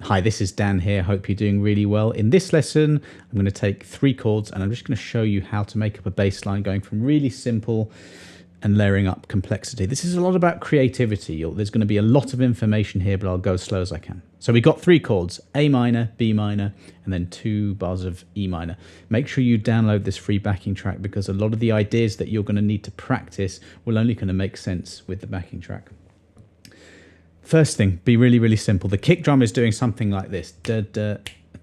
Hi, this is Dan here. Hope you're doing really well. In this lesson, I'm going to take 3 chords and I'm just going to show you how to make up a bass line going from really simple and layering up complexity. This is a lot about creativity. There's going to be a lot of information here, but I'll go as slow as I can. So we've got 3 chords, A minor, B minor, and then 2 bars of E minor. Make sure you download this free backing track because a lot of the ideas that you're going to need to practice will only kind of make sense with the backing track. First thing, be really, really simple. The kick drum is doing something like this. Da, da,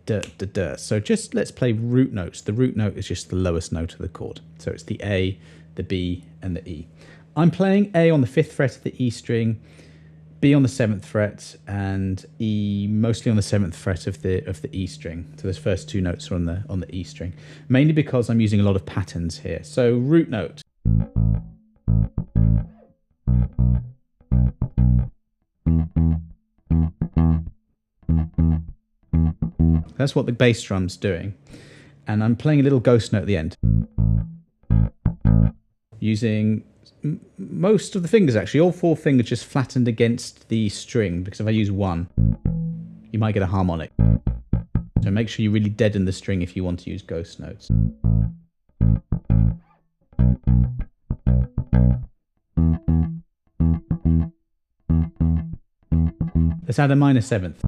da, da, da. So just let's play root notes. The root note is just the lowest note of the chord. So it's the A, the B, and the E. I'm playing A on the 5th fret of the E string, B on the 7th fret, and E mostly on the 7th fret of the E string. So those first 2 notes are on the E string. Mainly because I'm using a lot of patterns here. So root note. That's what the bass drum's doing. And I'm playing a little ghost note at the end. Using most of the fingers, actually. All 4 fingers just flattened against the string, because if I use 1, you might get a harmonic. So make sure you really deaden the string if you want to use ghost notes. Let's add a minor 7th.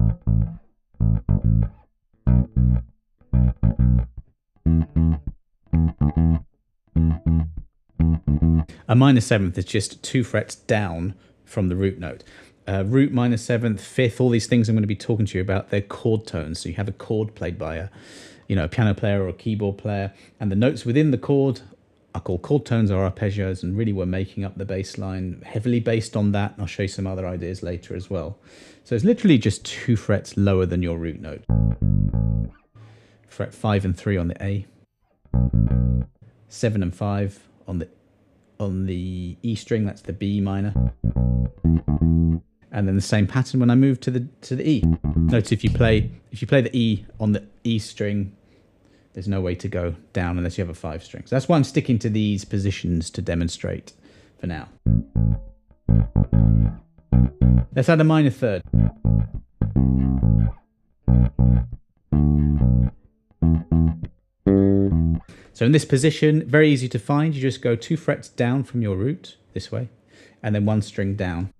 A minor 7th is just 2 frets down from the root note. Root, minor 7th, 5th, all these things I'm going to be talking to you about, they're chord tones. So you have a chord played by a piano player or a keyboard player, and the notes within the chord are called chord tones or arpeggios, and really we're making up the bass line heavily based on that. And I'll show you some other ideas later as well. So it's literally just 2 frets lower than your root note. Fret 5 and 3 on the A, 7 and 5 on the E string, that's the B minor, and then the same pattern when I move to the E. Notice if you play the E on the E string, there's no way to go down unless you have a 5 string. So that's why I'm sticking to these positions to demonstrate for now. Let's add a minor 3rd. So in this position, very easy to find. You just go 2 frets down from your root, this way, and then 1 string down.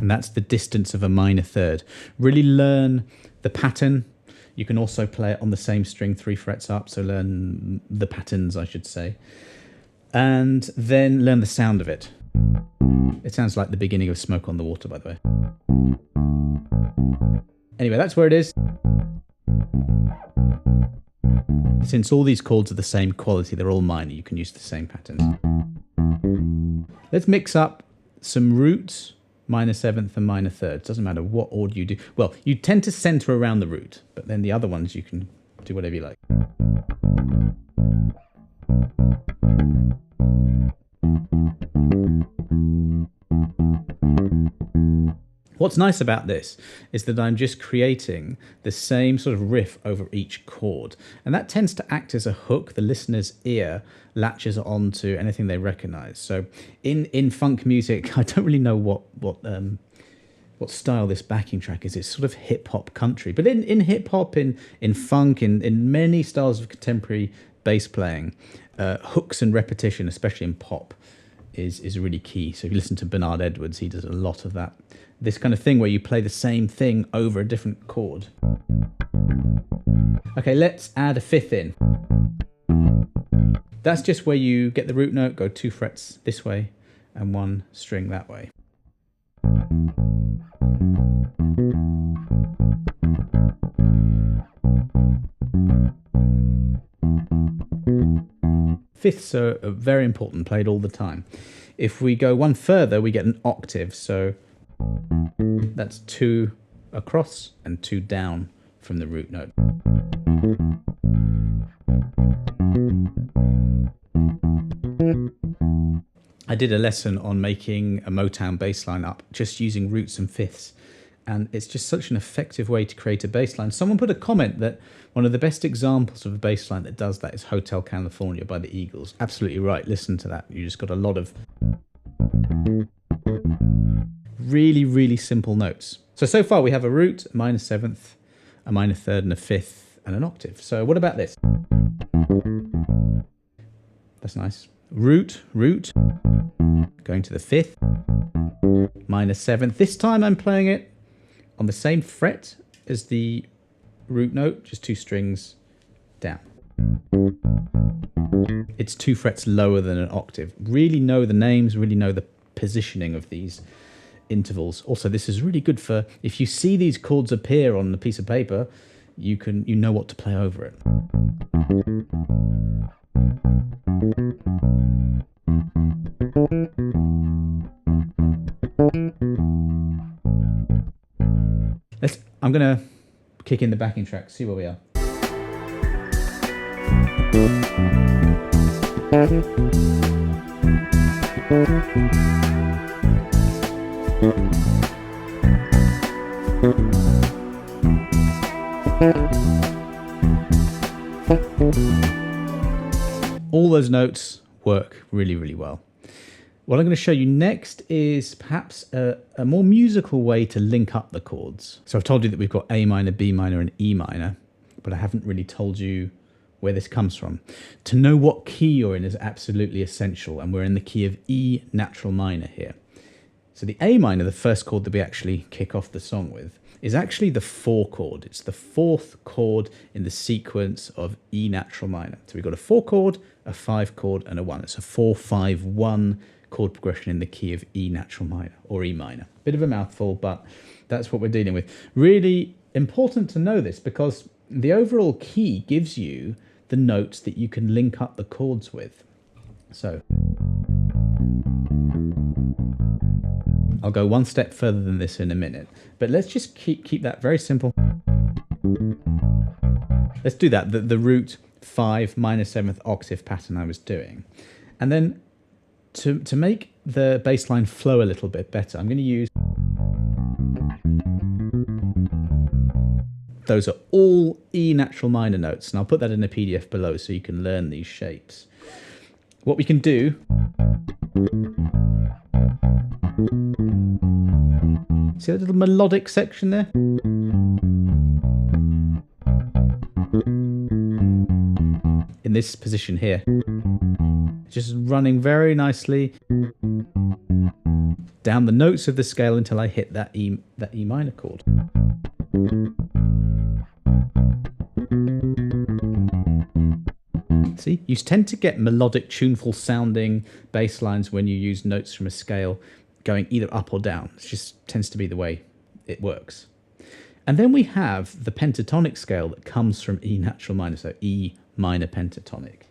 And that's the distance of a minor 3rd. Really learn the pattern. You can also play it on the same string 3 frets up, so learn the patterns, I should say. And then learn the sound of it. It sounds like the beginning of Smoke on the Water, by the way. Anyway, that's where it is. Since all these chords are the same quality, they're all minor, you can use the same patterns. Let's mix up some roots, minor 7th and minor 3rd. Doesn't matter what order you do. Well, you tend to center around the root, but then the other ones you can do whatever you like. What's nice about this is that I'm just creating the same sort of riff over each chord, and that tends to act as a hook. The listener's ear latches onto anything they recognize. So in funk music, I don't really know what style this backing track is. It's sort of hip-hop country, but in hip-hop, in funk, in many styles of contemporary bass playing, hooks and repetition, especially in pop, is really key. So if you listen to Bernard Edwards, he does a lot of that. This kind of thing where you play the same thing over a different chord. Okay, let's add a 5th in. That's just where you get the root note, go 2 frets this way and 1 string that way. Fifths are very important, played all the time. If we go 1 further, we get an octave. So that's 2 across and 2 down from the root note. I did a lesson on making a Motown bass line up just using roots and fifths, and it's just such an effective way to create a bass line. Someone put a comment that one of the best examples of a bass line that does that is Hotel California by the Eagles. Absolutely right, listen to that. You just got a lot of really, really simple notes. So far we have a root, a minor seventh, a minor third, and a fifth, and an octave. So what about this? That's nice. Root, root, going to the fifth, minor seventh. This time I'm playing it on the same fret as the root note, just 2 strings down. It's 2 frets lower than an octave. Really know the names, really know the positioning of these intervals. Also, this is really good for if you see these chords appear on a piece of paper, you know what to play over it. I'm gonna kick in the backing track, see where we are. All those notes work really, really well. What I'm going to show you next is perhaps a more musical way to link up the chords. So I've told you that we've got A minor, B minor, and E minor, but I haven't really told you where this comes from. To know what key you're in is absolutely essential, and we're in the key of E natural minor here. So the A minor, the first chord that we actually kick off the song with, is actually the 4 chord. It's the 4th chord in the sequence of E natural minor. So we've got a 4 chord, a 5 chord, and a 1. It's a 4-5-1 chord progression in the key of E natural minor, or E minor. Bit of a mouthful, but that's what we're dealing with. Really important to know this because the overall key gives you the notes that you can link up the chords with. So I'll go one step further than this in a minute, but let's just keep that very simple. Let's do that, the root 5 minor 7th octave pattern I was doing. And then to make the bass line flow a little bit better, I'm going to use... Those are all E natural minor notes, and I'll put that in a PDF below so you can learn these shapes. What we can do... See that little melodic section there? In this position here. Just running very nicely down the notes of the scale until I hit that E minor chord. See, you tend to get melodic, tuneful sounding bass lines when you use notes from a scale going either up or down. It just tends to be the way it works. And then we have the pentatonic scale that comes from E natural minor, so E minor pentatonic.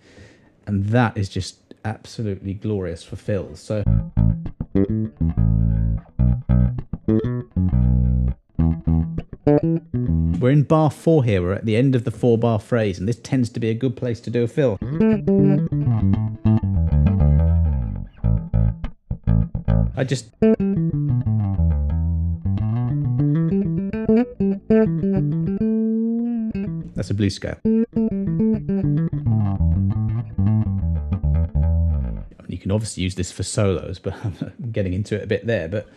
And that is just absolutely glorious for fills. So we're in bar 4 here, we're at the end of the 4-bar phrase, and this tends to be a good place to do a fill. That's a blues scale. You can obviously use this for solos, but I'm getting into it a bit there, but...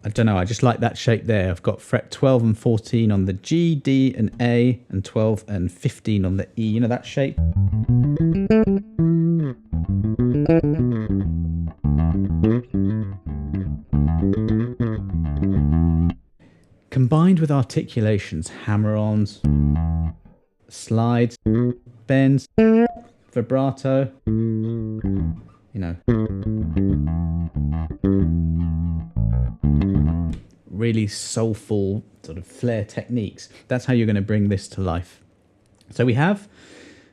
I don't know, I just like that shape there. I've got fret 12 and 14 on the G, D, and A, and 12 and 15 on the E. You know that shape? Combined with articulations, hammer-ons, slides, bends, vibrato, you know, really soulful sort of flair techniques. That's how you're going to bring this to life. So we have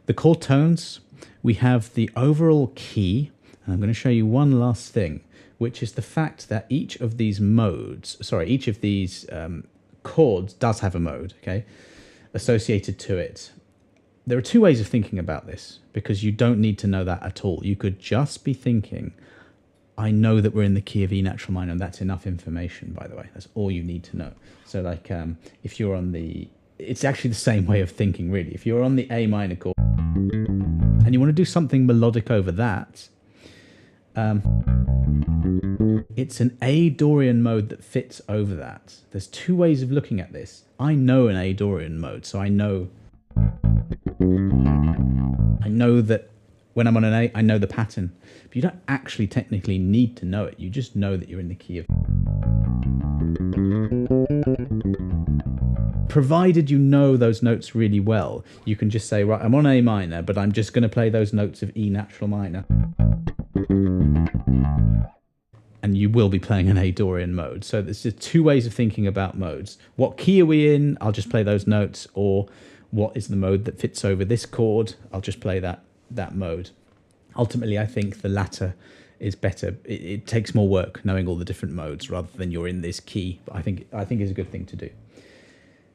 the chord tones, we have the overall key, and I'm going to show you one last thing, which is the fact that each of these chords does have a mode, okay, associated to it. There are two ways of thinking about this, because you don't need to know that at all. You could just be thinking, I know that we're in the key of E natural minor, and that's enough information, by the way. That's all you need to know. So like if you're on the, it's actually the same way of thinking, really. If you're on the A minor chord and you want to do something melodic over that, it's an A Dorian mode that fits over that. There's two ways of looking at this. I know an A Dorian mode, so I know that when I'm on an A, I know the pattern. But you don't actually technically need to know it. You just know that you're in the key of... Provided you know those notes really well, you can just say, right, I'm on A minor, but I'm just going to play those notes of E natural minor. And you will be playing an A Dorian mode. So there's just two ways of thinking about modes. What key are we in? I'll just play those notes. Or what is the mode that fits over this chord? I'll just play that mode. Ultimately, I think the latter is better. It takes more work knowing all the different modes rather than you're in this key. But I think it's a good thing to do.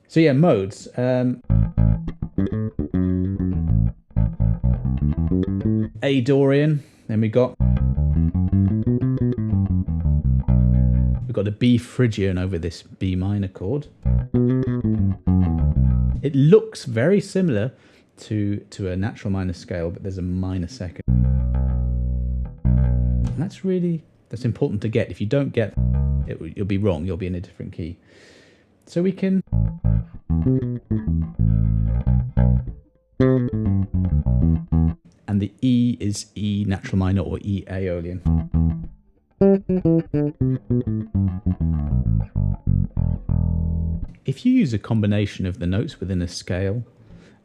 So yeah, modes. A Dorian. Then we've got a B phrygian over this B minor chord. It looks very similar to a natural minor scale, but there's a minor second. And that's important to get. If you don't get it, you'll be wrong. You'll be in a different key. So we can... And the E is E natural minor or E Aeolian. If you use a combination of the notes within a scale,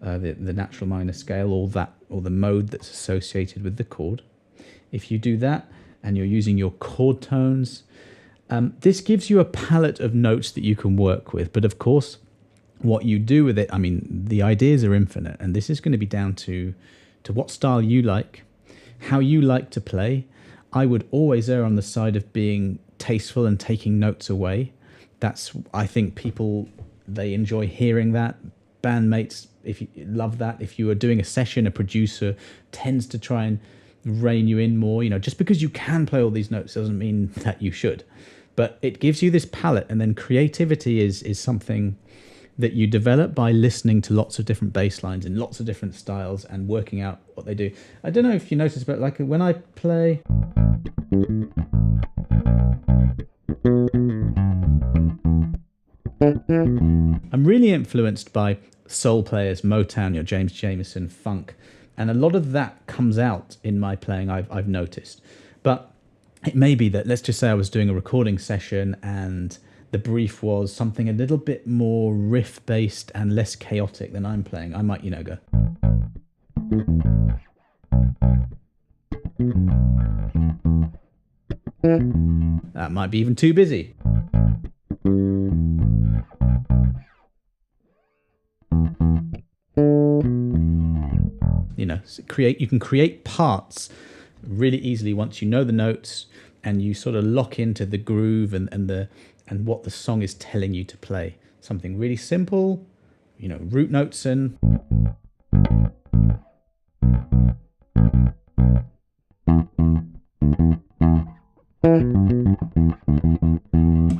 the natural minor scale, or the mode that's associated with the chord, if you do that and you're using your chord tones, this gives you a palette of notes that you can work with. But of course, what you do with it, I mean, the ideas are infinite, and this is going to be down to what style you like, how you like to play. I would always err on the side of being tasteful and taking notes away. I think people, they enjoy hearing that. Bandmates, if you love that. If you are doing a session, a producer tends to try and rein you in more. You know, just because you can play all these notes doesn't mean that you should. But it gives you this palette, and then creativity is something that you develop by listening to lots of different bass lines in lots of different styles and working out what they do. I don't know if you notice, but like when I play... I'm really influenced by soul players, Motown, James Jamerson, funk, and a lot of that comes out in my playing, I've noticed. But it may be that, let's just say I was doing a recording session and the brief was something a little bit more riff-based and less chaotic than I'm playing. I might, go... That might be even too busy. You can create parts really easily once you know the notes and you sort of lock into the groove and what the song is telling you to play. Something really simple, root notes and...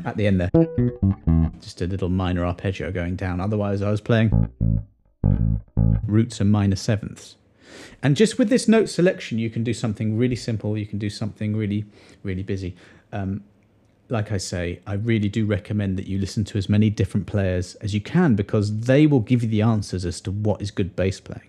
At the end there, just a little minor arpeggio going down. Otherwise I was playing roots and minor sevenths. And just with this note selection, you can do something really simple. You can do something really, really busy. Like I say, I really do recommend that you listen to as many different players as you can, because they will give you the answers as to what is good bass playing.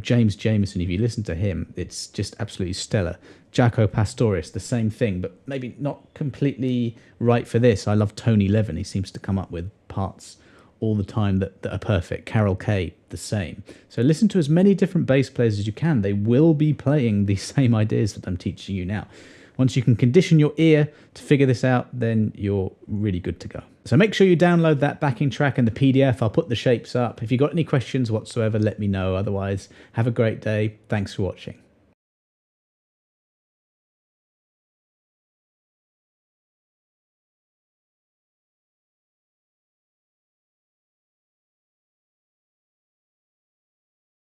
James Jamerson, if you listen to him, it's just absolutely stellar. Jaco Pastorius, the same thing, but maybe not completely right for this. I love Tony Levin. He seems to come up with parts all the time that are perfect. Carol Kay, the same. So listen to as many different bass players as you can. They will be playing the same ideas that I'm teaching you now. Once you can condition your ear to figure this out, then you're really good to go. So make sure you download that backing track and the PDF. I'll put the shapes up. If you've got any questions whatsoever, let me know. Otherwise, have a great day. Thanks for watching.